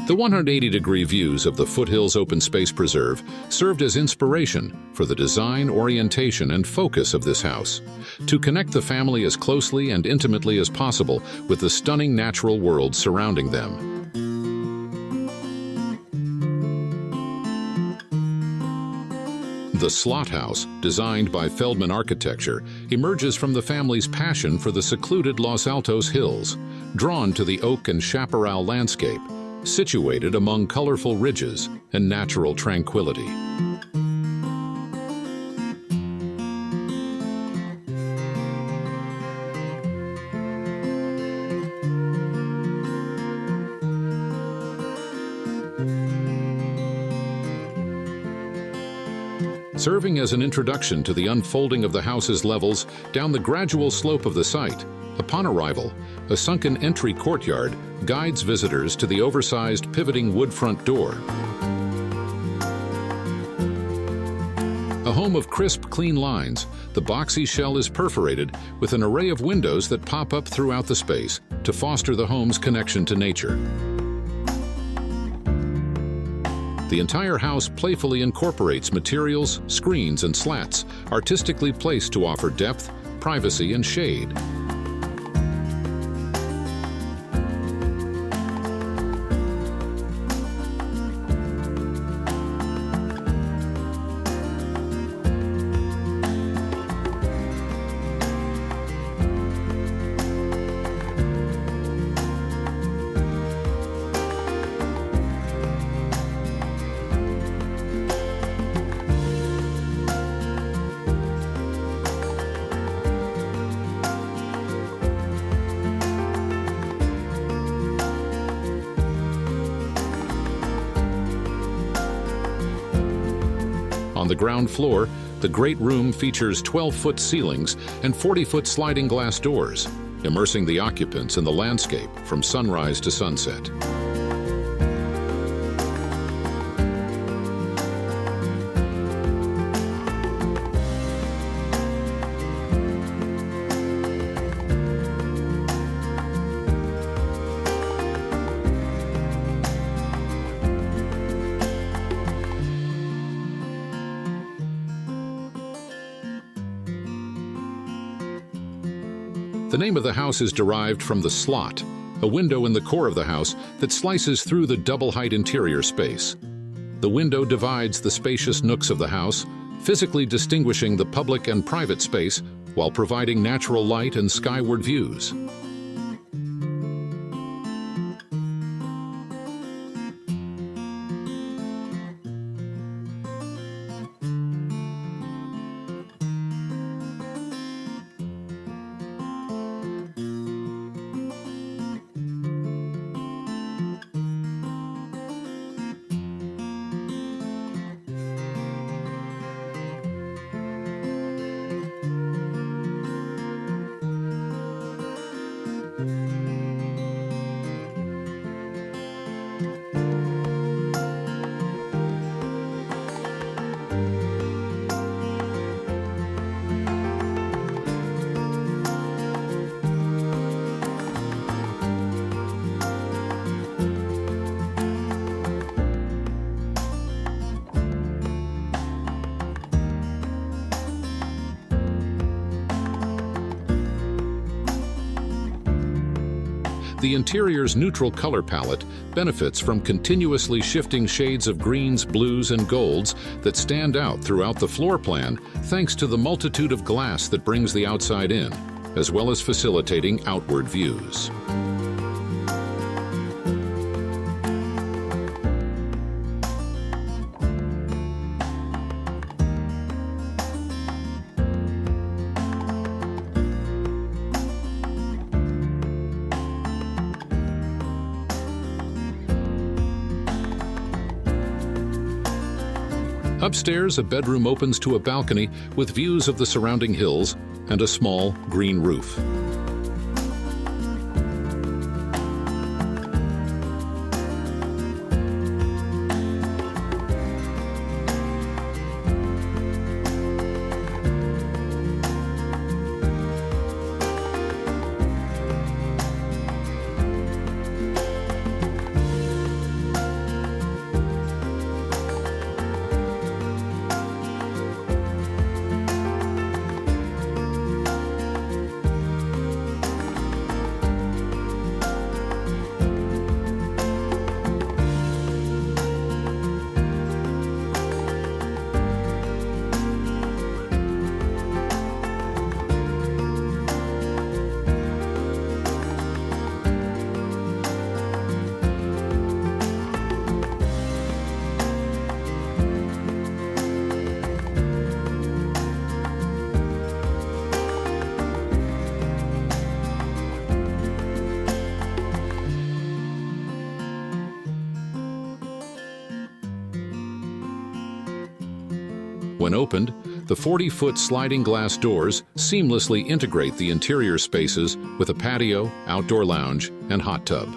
The 180-degree views of the Foothills Open Space Preserve served as inspiration for the design, orientation, and focus of this house, to connect the family as closely and intimately as possible with the stunning natural world surrounding them. The Slot House, designed by Feldman Architecture, emerges from the family's passion for the secluded Los Altos Hills, drawn to the oak and chaparral landscape, situated among colorful ridges and natural tranquility. Serving as an introduction to the unfolding of the house's levels down the gradual slope of the site, upon arrival, a sunken entry courtyard guides visitors to the oversized pivoting wood front door. A home of crisp, clean lines, the boxy shell is perforated with an array of windows that pop up throughout the space to foster the home's connection to nature. The entire house playfully incorporates materials, screens, and slats, artistically placed to offer depth, privacy, and shade. On the ground floor, the great room features 12-foot ceilings and 40-foot sliding glass doors, immersing the occupants in the landscape from sunrise to sunset. The name of the house is derived from the slot, a window in the core of the house that slices through the double-height interior space. The window divides the spacious nooks of the house, physically distinguishing the public and private space while providing natural light and skyward views. The interior's neutral color palette benefits from continuously shifting shades of greens, blues, and golds that stand out throughout the floor plan thanks to the multitude of glass that brings the outside in, as well as facilitating outward views. Upstairs, a bedroom opens to a balcony with views of the surrounding hills and a small green roof. When opened, the 40-foot sliding glass doors seamlessly integrate the interior spaces with a patio, outdoor lounge, and hot tub.